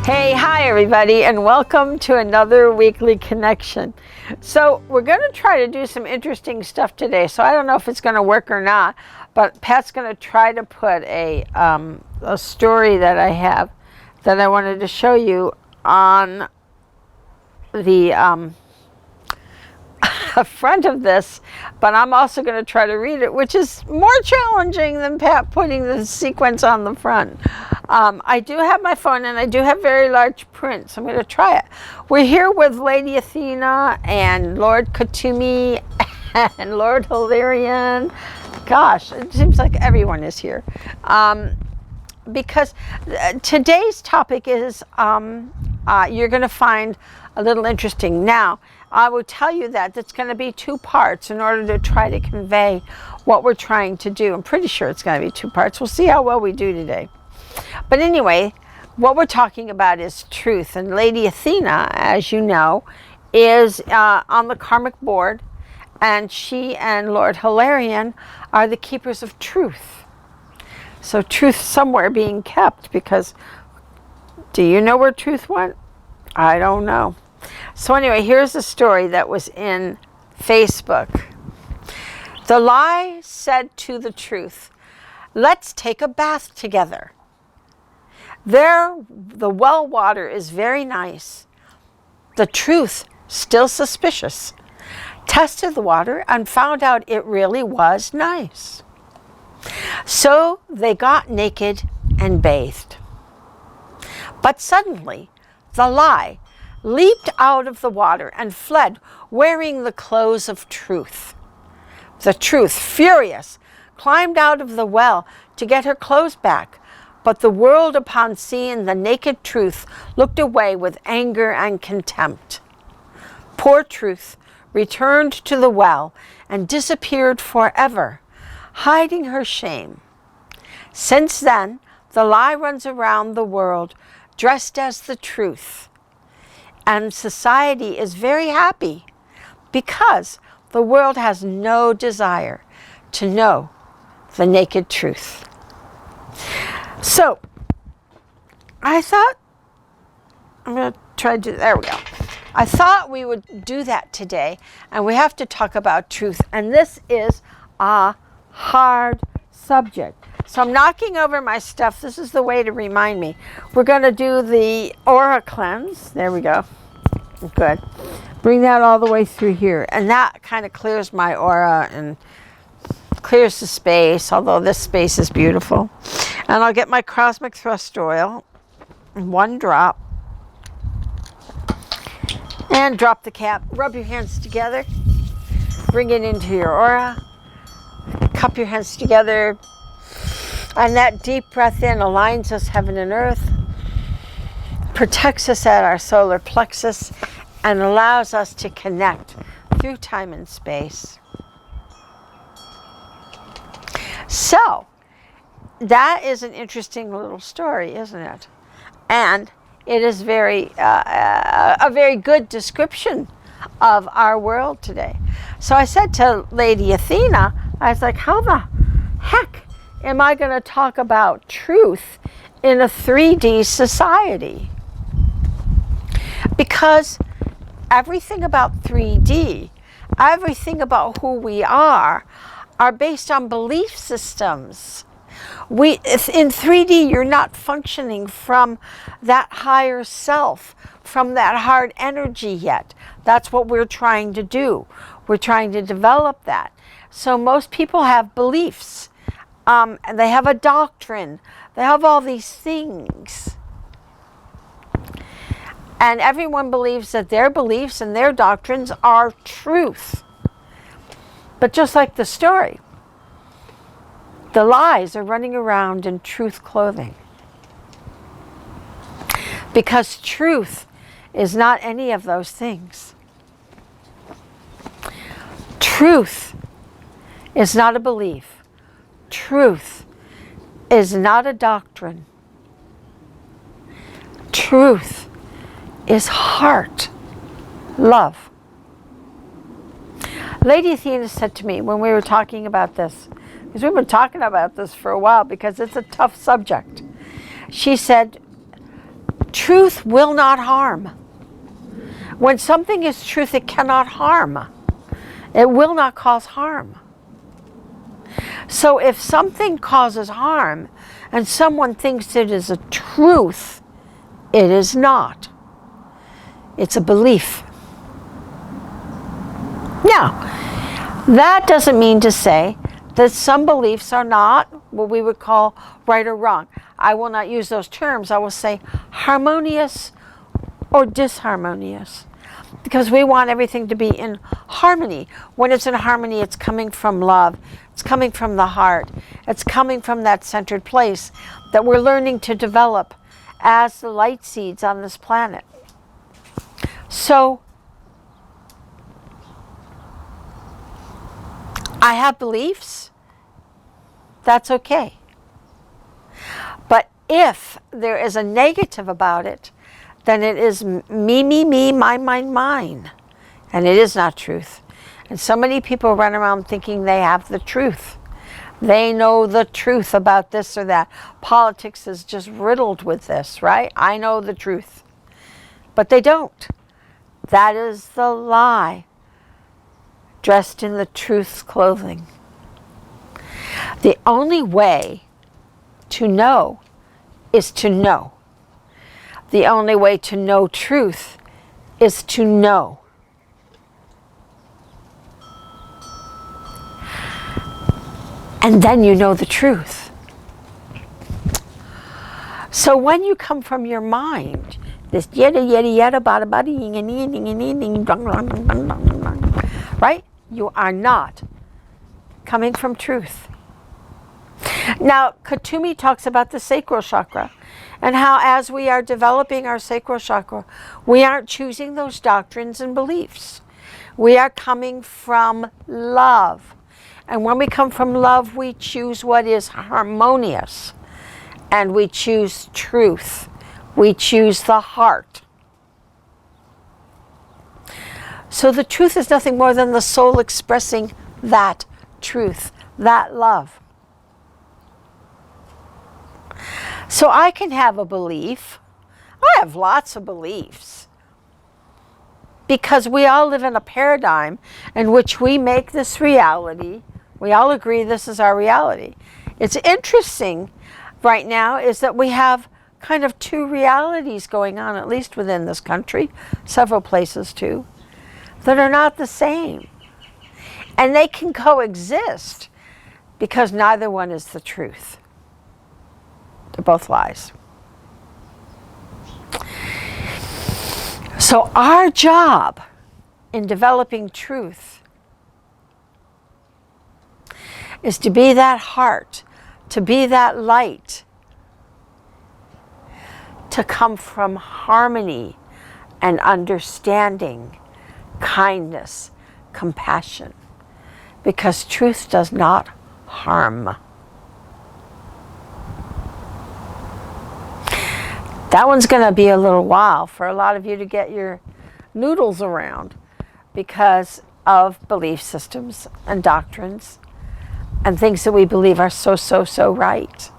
Hey, hi everybody, and welcome to another weekly connection. So we're going to try to do some interesting stuff today. So I don't know if it's going to work or not, but Pat's going to try to put a story that I have that I wanted to show you on the front of this, but I'm also going to try to read it, which is more challenging than Pat putting the sequence on the front. I do have my phone and I do have very large print, so I'm going to try it. We're here with Lady Athena and Lord Katumi and Lord Hilarion. Gosh, it seems like everyone is here. Because today's topic is you're going to find a little interesting. Now, I will tell you that it's going to be two parts in order to try to convey what we're trying to do. I'm pretty sure it's going to be two parts. We'll see how well we do today. But anyway, what we're talking about is truth. And Lady Athena, as you know, is on the karmic board. And she and Lord Hilarion are the keepers of truth. So truth somewhere being kept, because do you know where truth went? I don't know. So anyway, here's a story that was in Facebook. The lie said to the truth, "Let's take a bath together. There, the well water is very nice. The truth, still suspicious, tested the water and found out it really was nice. So they got naked and bathed. But suddenly, the lie leaped out of the water and fled, wearing the clothes of truth. The truth, furious, climbed out of the well to get her clothes back, but the world, upon seeing the naked truth, looked away with anger and contempt. Poor truth returned to the well and disappeared forever, hiding her shame. Since then, the lie runs around the world dressed as the truth. And society is very happy because the world has no desire to know the naked truth." So, I thought, I'm going to try to do, there we go. I thought we would do that today, and we have to talk about truth. And this is a hard subject. So I'm knocking over my stuff. This is the way to remind me. We're going to do the aura cleanse. There we go. Good. Bring that all the way through here. And that kind of clears my aura and clears the space, although this space is beautiful. And I'll get my cosmic thrust oil, 1 drop. And drop the cap. Rub your hands together. Bring it into your aura. Cup your hands together. And that deep breath in aligns us heaven and earth, protects us at our solar plexus, and allows us to connect through time and space. So, that is an interesting little story, isn't it? And it is a very good description of our world today. So I said to Lady Athena, I was like, how the heck am I going to talk about truth in a 3D society? Because everything about 3D, everything about who we are based on belief systems. In 3D, you're not functioning from that higher self, from that hard energy yet. That's what we're trying to do. We're trying to develop that. So most people have beliefs. And they have a doctrine. They have all these things. And everyone believes that their beliefs and their doctrines are truth. But just like the story, the lies are running around in truth clothing. Because truth is not any of those things. Truth is not a belief. Truth is not a doctrine. Truth is heart, love. Lady Athena said to me when we were talking about this, because we've been talking about this for a while because it's a tough subject. She said, Truth will not harm. When something is truth, it cannot harm. It will not cause harm. So if something causes harm and someone thinks it is a truth, it is not. It's a belief. Now, that doesn't mean to say that some beliefs are not what we would call right or wrong. I will not use those terms. I will say harmonious or disharmonious, because we want everything to be in harmony. When it's in harmony, it's coming from love. It's coming from the heart. It's coming from that centered place that we're learning to develop as the light seeds on this planet. So, I have beliefs. That's okay. But if there is a negative about it, then it is me, mine. And it is not truth. And so many people run around thinking they have the truth. They know the truth about this or that. Politics is just riddled with this, right? I know the truth. But they don't. That is the lie, dressed in the truth's clothing. The only way to know is to know. The only way to know truth is to know. And then you know the truth. So when you come from your mind, this yada bada bada, right? You are not coming from truth. Now, Kuthumi talks about the sacral chakra and how as we are developing our sacral chakra, we aren't choosing those doctrines and beliefs. We are coming from love. And when we come from love, we choose what is harmonious. And we choose truth. We choose the heart. So the truth is nothing more than the soul expressing that truth, that love. So I can have a belief. I have lots of beliefs. Because we all live in a paradigm in which we make this reality. We all agree this is our reality. It's interesting right now is that we have kind of two realities going on, at least within this country, several places too, that are not the same. And they can coexist because neither one is the truth. They're both lies. So our job in developing truth is to be that heart, to be that light, to come from harmony and understanding, kindness, compassion, because truth does not harm. That one's going to be a little while for a lot of you to get your noodles around because of belief systems and doctrines and things that we believe are so right.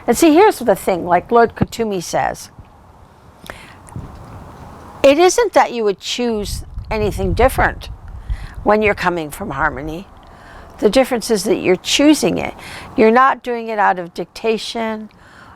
And see, here's the thing, like Lord Kuthumi says, it isn't that you would choose anything different when you're coming from harmony. The difference is that you're choosing it. You're not doing it out of dictation,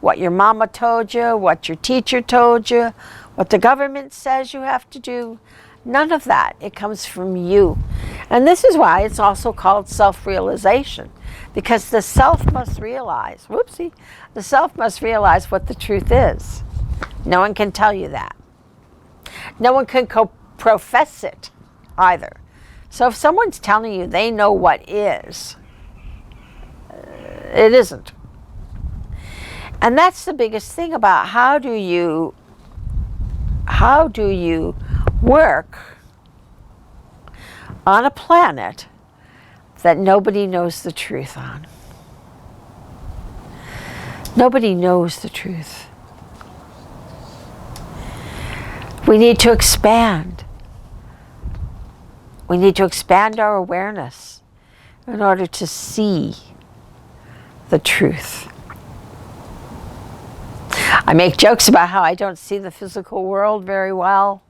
what your mama told you, what your teacher told you, what the government says you have to do. None of that. It comes from you. And this is why it's also called self-realization, because the self must realize, the self must realize what the truth is. No one can tell you that. No one can profess it either. So if someone's telling you they know what is, it isn't. And that's the biggest thing about how do you work on a planet that nobody knows the truth on. Nobody knows the truth. We need to expand. We need to expand our awareness in order to see the truth. I make jokes about how I don't see the physical world very well,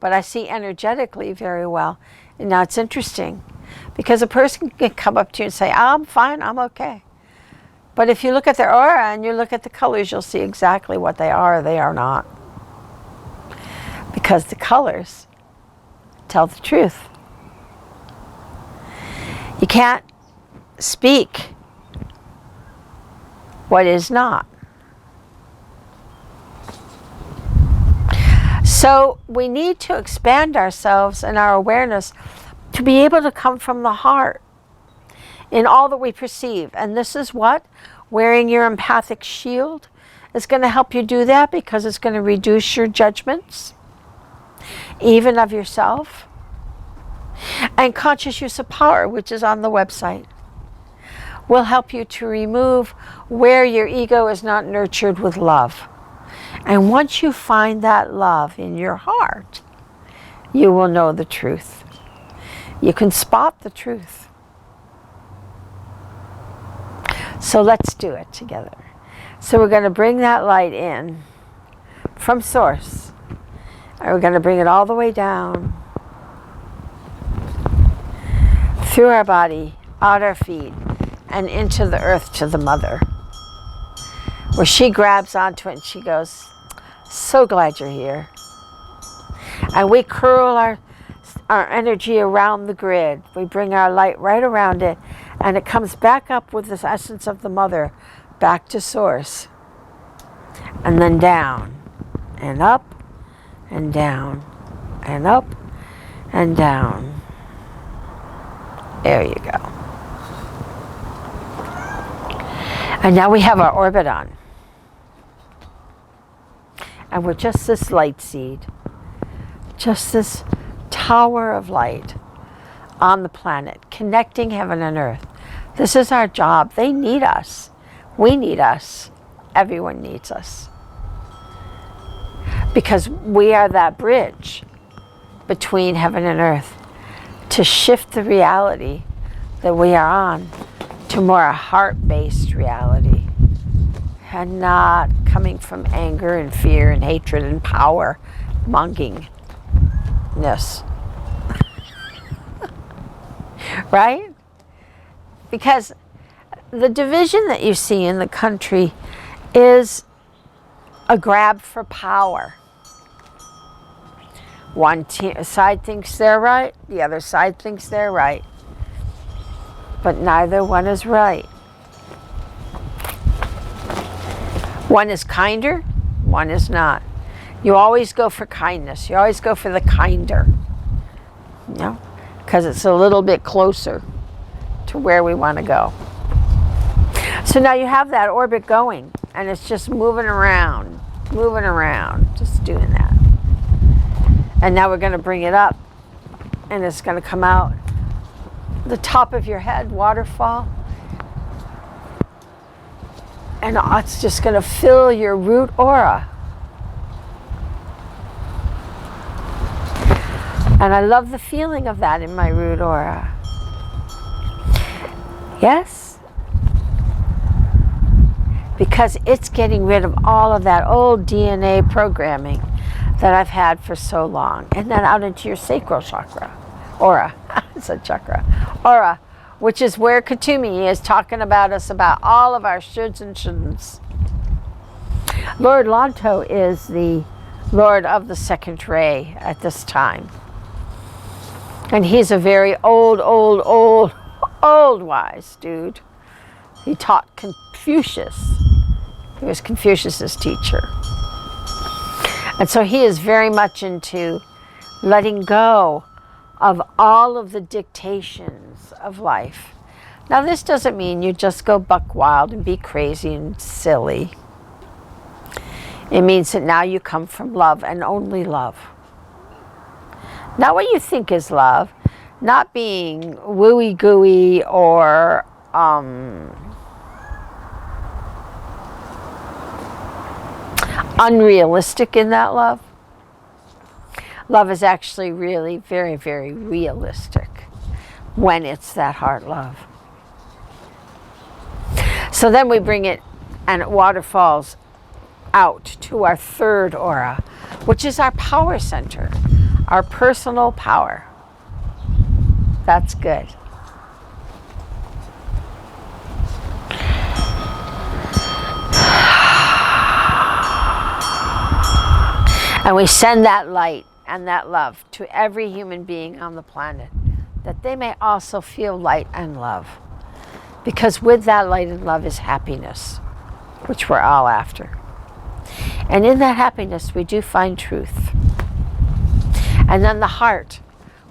but I see energetically very well. And now it's interesting, because a person can come up to you and say, I'm fine, I'm okay. But if you look at their aura and you look at the colors, you'll see exactly what they are or they are not. Because the colors tell the truth. You can't speak what is not. So we need to expand ourselves and our awareness to be able to come from the heart in all that we perceive. And this is what wearing your empathic shield is going to help you do that, because it's going to reduce your judgments, even of yourself. And conscious use of power, which is on the website, will help you to remove where your ego is not nurtured with love. And once you find that love in your heart, you will know the truth. You can spot the truth. So let's do it together. So we're going to bring that light in from source. And we're going to bring it all the way down through our body, out our feet, and into the earth to the mother, where she grabs onto it and she goes, so glad you're here. And we curl our energy around the grid. We bring our light right around it, and it comes back up with this essence of the mother, back to source, and then down, and up, and down, and up, and down. There you go. And now we have our orbit on. And we're just this light seed, just this tower of light on the planet, connecting heaven and earth. This is our job. They need us. We need us. Everyone needs us. Because we are that bridge between heaven and earth to shift the reality that we are on to more a heart-based reality, and not coming from anger and fear and hatred and power mongingness. Right? Because the division that you see in the country is a grab for power. One side thinks they're right, the other side thinks they're right. But neither one is right. One is kinder, one is not. You always go for kindness. You always go for the kinder. You know? Because it's a little bit closer to where we want to go. So now you have that orbit going, and it's just moving around, just doing that. And now we're going to bring it up, and it's going to come out the top of your head, waterfall. And it's just going to fill your root aura. And I love the feeling of that in my root aura. Yes? Because it's getting rid of all of that old DNA programming that I've had for so long. And then out into your sacral chakra. Aura. It's a chakra. Aura. Which is where Katumi is talking about us, about all of our shoulds and shouldn'ts. Lord Lanto is the Lord of the second ray at this time. And he's a very old wise dude. He taught Confucius. He was Confucius's teacher. And so he is very much into letting go of all of the dictations of life. Now, this doesn't mean you just go buck wild and be crazy and silly. It means that now you come from love and only love. Not what you think is love, not being wooey gooey or unrealistic in that love. Love is actually really very, very realistic when it's that heart love. So then we bring it, and it waterfalls out to our third aura, which is our power center, our personal power. That's good. And we send that light and that love to every human being on the planet, that they may also feel light and love. Because with that light and love is happiness, which we're all after. And in that happiness, we do find truth. And then the heart,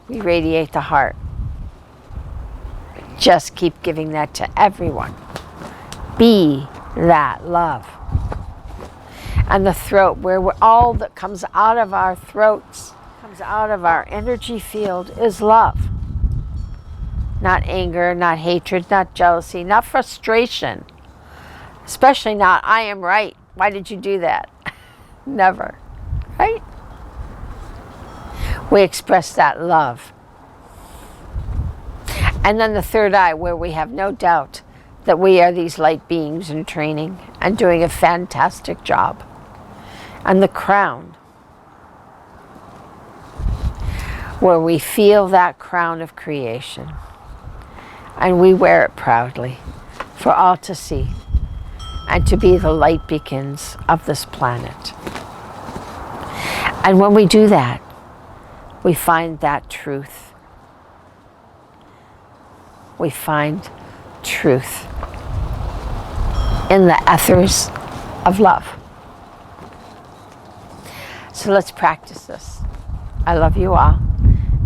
we radiate the heart. Just keep giving that to everyone. Be that love. And the throat, where all that comes out of our throats, comes out of our energy field, is love. Not anger, not hatred, not jealousy, not frustration. Especially not, I am right. Why did you do that? Never. Right? We express that love. And then the third eye, where we have no doubt that we are these light beings in training and doing a fantastic job. And the crown, where we feel that crown of creation. And we wear it proudly for all to see and to be the light beacons of this planet. And when we do that, we find that truth. We find truth in the ethers of love. So let's practice this. I love you all,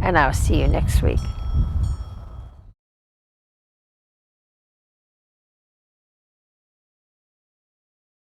and I will see you next week.